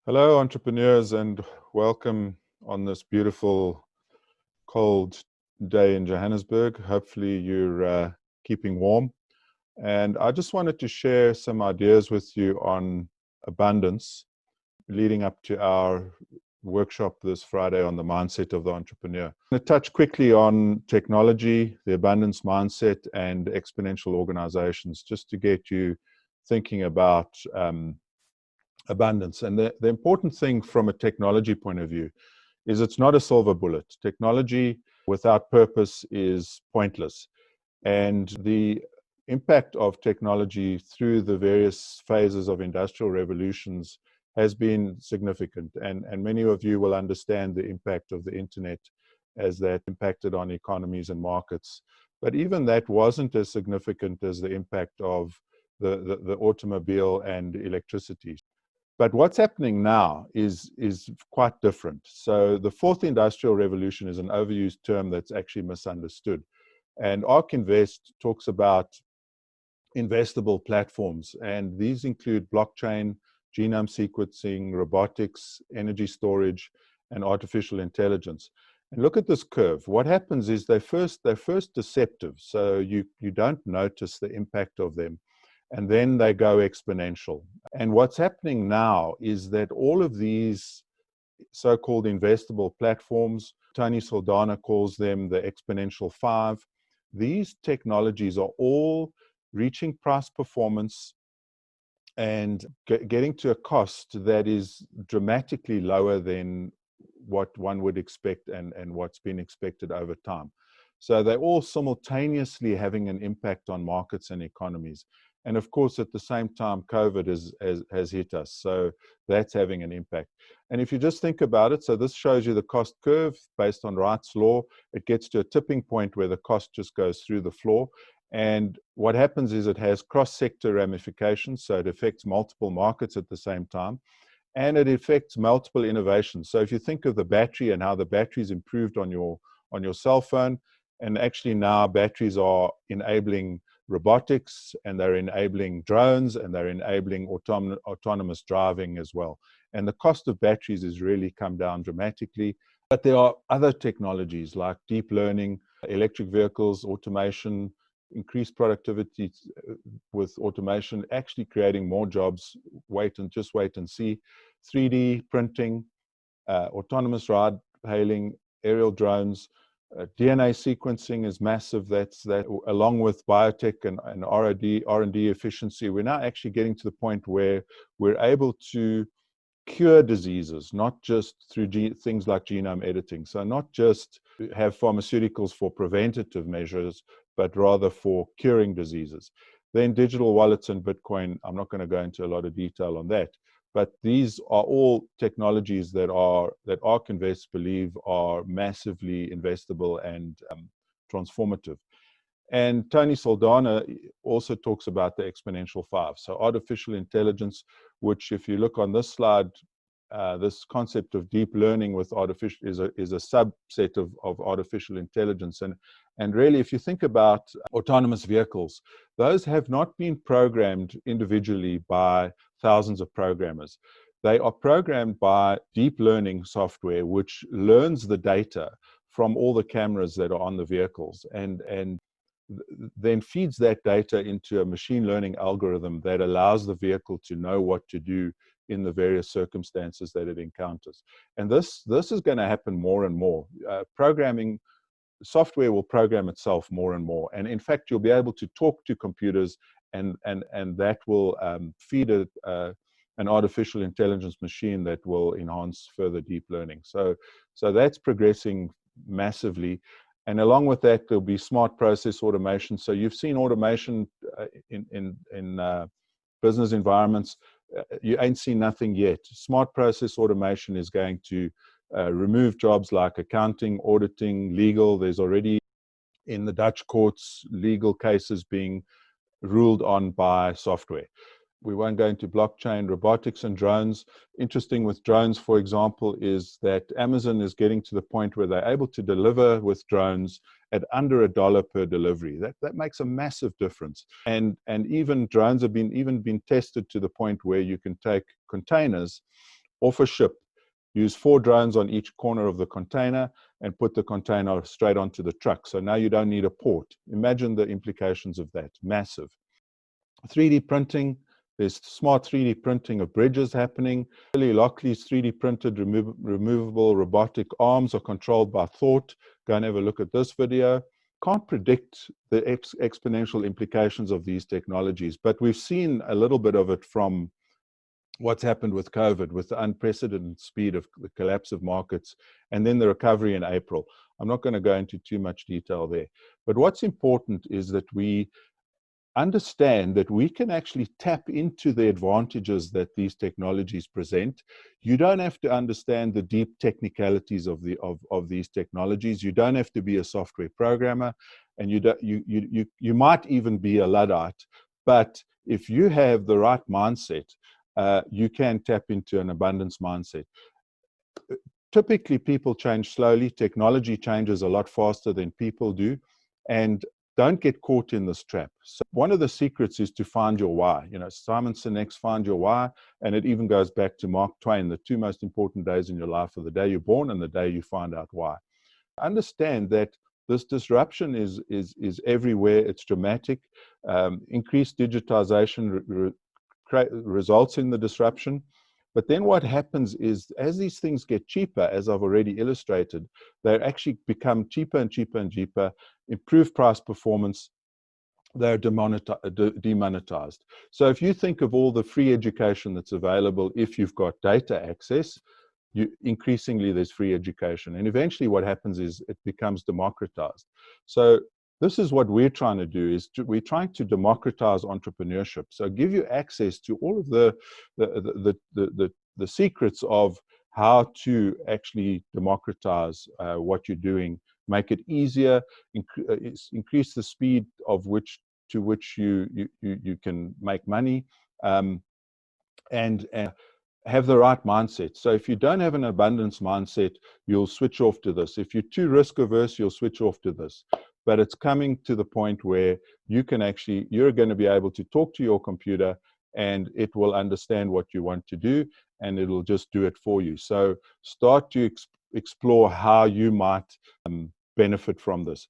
Hello, entrepreneurs, and welcome on this beautiful, cold day in Johannesburg. Hopefully, you're keeping warm. And I just wanted to share some ideas with you on abundance leading up to our workshop this Friday on the mindset of the entrepreneur. I'm going to touch quickly on technology, the abundance mindset, and exponential organizations, just to get you thinking about abundance. And the important thing from a technology point of view is it's not a silver bullet. Technology without purpose is pointless. And the impact of technology through the various phases of industrial revolutions has been significant. And many of you will understand the impact of the internet as that impacted on economies and markets. But even that wasn't as significant as the impact of the automobile and electricity. But what's happening now is quite different. So the fourth industrial revolution is an overused term that's actually misunderstood. And ARK Invest talks about investable platforms, and these include blockchain, genome sequencing, robotics, energy storage, and artificial intelligence. And look at this curve. What happens is they're first deceptive, so you don't notice the impact of them, and then they go exponential. And what's happening now is that all of these so-called investable platforms, Tony Saldana calls them the exponential five, these technologies are all reaching price performance and getting to a cost that is dramatically lower than what one would expect and what's been expected over time. So they're all simultaneously having an impact on markets and economies. And of course, at the same time, COVID has hit us. So that's having an impact. And if you just think about it, so this shows you the cost curve based on Wright's law. It gets to a tipping point where the cost just goes through the floor. And what happens is it has cross-sector ramifications. So it affects multiple markets at the same time. And it affects multiple innovations. So if you think of the battery and how the battery's improved on your cell phone, and actually now batteries are enabling robotics, and they're enabling drones, and they're enabling autonomous driving as well. And the cost of batteries has really come down dramatically. But there are other technologies like deep learning, electric vehicles, automation, increased productivity with automation, actually creating more jobs. Wait and see. 3D printing, autonomous ride hailing, aerial drones, DNA sequencing is massive. That along with biotech and R&D efficiency, we're now actually getting to the point where we're able to cure diseases, not just through things like genome editing. So not just have pharmaceuticals for preventative measures, but rather for curing diseases. Then digital wallets and Bitcoin, I'm not going to go into a lot of detail on that. But these are all technologies that ARK Invest believe are massively investable and transformative. And Tony Saldana also talks about the exponential five. So artificial intelligence, which if you look on this slide, this concept of deep learning with artificial is a subset of artificial intelligence. And really, if you think about autonomous vehicles, those have not been programmed individually by thousands of programmers. They are programmed by deep learning software, which learns the data from all the cameras that are on the vehicles and then feeds that data into a machine learning algorithm that allows the vehicle to know what to do in the various circumstances that it encounters. And this is going to happen more and more. Programming software will program itself more and more. And in fact, you'll be able to talk to computers and that will feed an artificial intelligence machine that will enhance further deep learning. So that's progressing massively. And along with that, there'll be smart process automation. So you've seen automation in business environments. You ain't seen nothing yet. Smart process automation is going to remove jobs like accounting, auditing, legal. There's already in the Dutch courts legal cases being ruled on by software. We won't go into blockchain, robotics, and drones. Interesting with drones, for example, is that Amazon is getting to the point where they're able to deliver with drones at under $1 per delivery. That makes a massive difference. And even drones have been tested to the point where you can take containers off a ship, use 4 drones on each corner of the container and put the container straight onto the truck. So now you don't need a port. Imagine the implications of that. Massive. 3D printing. There's smart 3D printing of bridges happening. Billy Lockley's 3D printed removable robotic arms are controlled by thought. Go and have a look at this video. Can't predict the exponential implications of these technologies, but we've seen a little bit of it from what's happened with COVID, with the unprecedented speed of the collapse of markets, and then the recovery in April. I'm not going to go into too much detail there. But what's important is that we understand that we can actually tap into the advantages that these technologies present. You don't have to understand the deep technicalities of these technologies. You don't have to be a software programmer, and you might even be a Luddite. But if you have the right mindset, you can tap into an abundance mindset. Typically, people change slowly. Technology changes a lot faster than people do, and don't get caught in this trap. So one of the secrets is to find your why. You know, Simon Sinek's Find Your Why, and it even goes back to Mark Twain, the 2 most important days in your life are the day you're born and the day you find out why. Understand that this disruption is everywhere. It's dramatic. Increased digitization results in the disruption. But then what happens is, as these things get cheaper, as I've already illustrated, they actually become cheaper and cheaper and cheaper, improve price performance, they're demonetized. So if you think of all the free education that's available, if you've got data access, increasingly there's free education. And eventually what happens is it becomes democratized. So this is what we're trying to do, is we're trying to democratize entrepreneurship. So give you access to all of the secrets of how to actually democratize what you're doing, make it easier, increase the speed to which you can make money, and have the right mindset. So if you don't have an abundance mindset, you'll switch off to this. If you're too risk averse, you'll switch off to this. But it's coming to the point where you're going to be able to talk to your computer and it will understand what you want to do, and it'll just do it for you. So start to explore how you might benefit from this.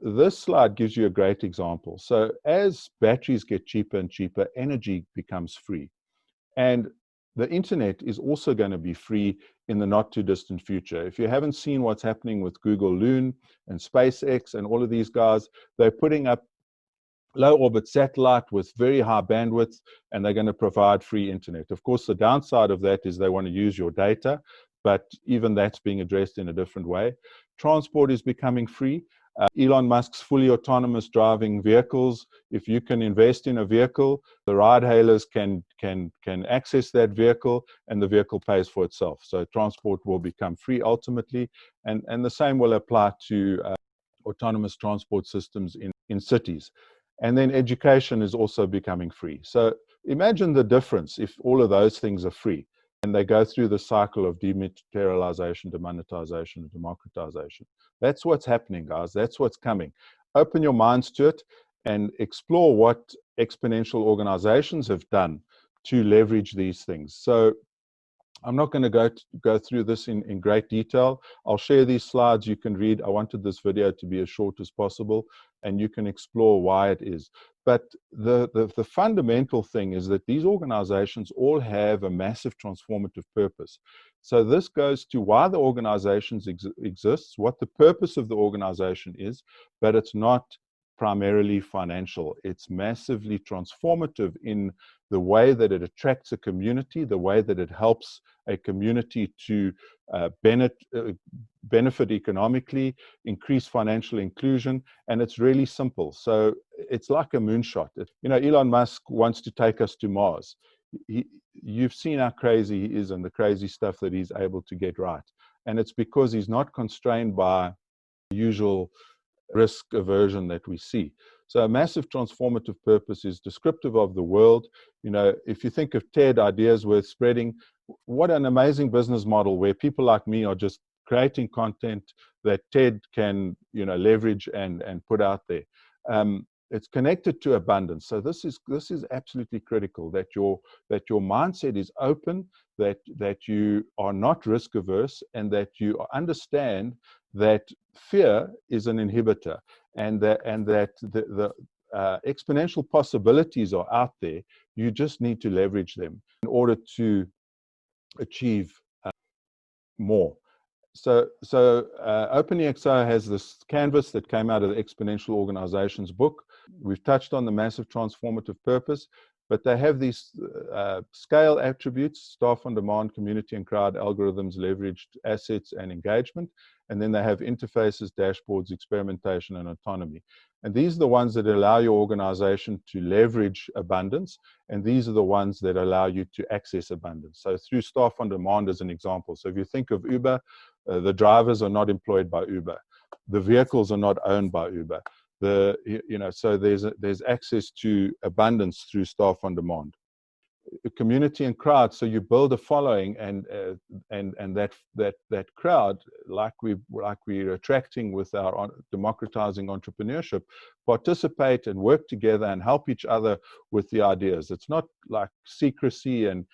This slide gives you a great example. So as batteries get cheaper and cheaper, energy becomes free. And the internet is also going to be free in the not too distant future. If you haven't seen what's happening with Google Loon and SpaceX and all of these guys, they're putting up low orbit satellite with very high bandwidth, and they're going to provide free internet. Of course, the downside of that is they want to use your data, but even that's being addressed in a different way. Transport is becoming free. Elon Musk's fully autonomous driving vehicles, if you can invest in a vehicle, the ride hailers can access that vehicle, and the vehicle pays for itself. So transport will become free ultimately, and the same will apply to autonomous transport systems in cities. And then education is also becoming free. So imagine the difference if all of those things are free and they go through the cycle of dematerialization, demonetization, and democratization. That's what's happening, guys. That's what's coming. Open your minds to it and explore what exponential organizations have done to leverage these things. So I'm not going to go through this in great detail. I'll share these slides. You can read. I wanted this video to be as short as possible, and you can explore why it is. But the fundamental thing is that these organizations all have a massive transformative purpose. So this goes to why the organizations exists, what the purpose of the organization is, but it's not primarily financial. It's massively transformative in the way that it attracts a community, the way that it helps a community to benefit economically, increase financial inclusion, and it's really simple. So it's like a moonshot. Elon Musk wants to take us to Mars. You've seen how crazy he is and the crazy stuff that he's able to get right. And it's because he's not constrained by the usual risk aversion that we see. So a massive transformative purpose is descriptive of the world. If you think of TED, ideas worth spreading, what an amazing business model where people like me are just creating content that TED can leverage and put out there. it's connected to abundance. So this is absolutely critical, that your mindset is open, that you are not risk averse, and that you understand that fear is an inhibitor, and that the exponential possibilities are out there. You just need to leverage them in order to achieve more. So OpenExo has this canvas that came out of the Exponential Organization's book. We've touched on the Massive Transformative Purpose, but they have these scale attributes: staff on demand, community and crowd, algorithms, leveraged assets, and engagement. And then they have interfaces, dashboards, experimentation, and autonomy. And these are the ones that allow your organization to leverage abundance, and these are the ones that allow you to access abundance. So through staff on demand as an example. So if you think of Uber, the drivers are not employed by Uber. The vehicles are not owned by Uber. So there's access to abundance through staff on demand. Community and crowd. So you build a following, and that crowd, like we're attracting with our democratizing entrepreneurship, participate and work together and help each other with the ideas. It's not like secrecy and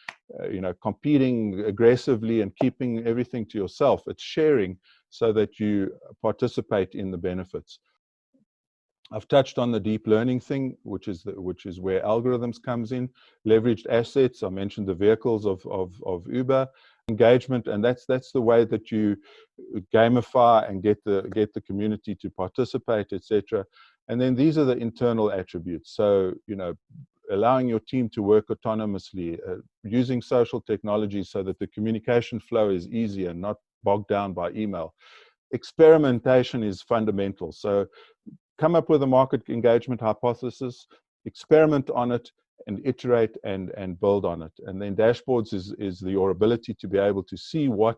competing aggressively and keeping everything to yourself. It's sharing so that you participate in the benefits. I've touched on the deep learning thing, which is where algorithms comes in. Leveraged assets, I mentioned the vehicles of Uber. Engagement, and that's the way that you gamify and get the community to participate, etc. And then these are the internal attributes. So allowing your team to work autonomously, using social technology so that the communication flow is easier, not bogged down by email. Experimentation is fundamental. So come up with a market engagement hypothesis, experiment on it, and iterate and build on it. And then dashboards is your ability to be able to see what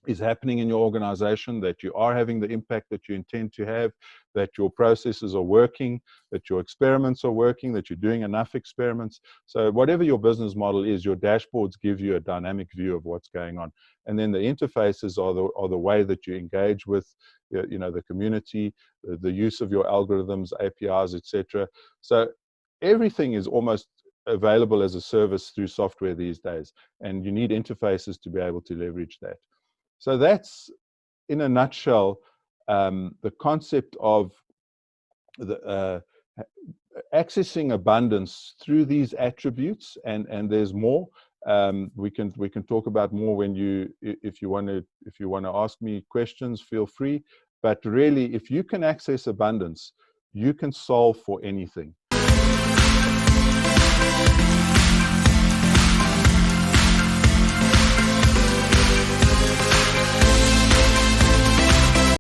is happening in your organization, that you are having the impact that you intend to have, that your processes are working, that your experiments are working, that you're doing enough experiments. So whatever your business model is, your dashboards give you a dynamic view of what's going on. And then the interfaces are the way that you engage with the community, the use of your algorithms, APIs, etc. So everything is almost available as a service through software these days, and you need interfaces to be able to leverage that. So that's, in a nutshell, the concept of accessing abundance through these attributes, and there's more. We can talk about more if you want to ask me questions, feel free. But really, if you can access abundance, you can solve for anything.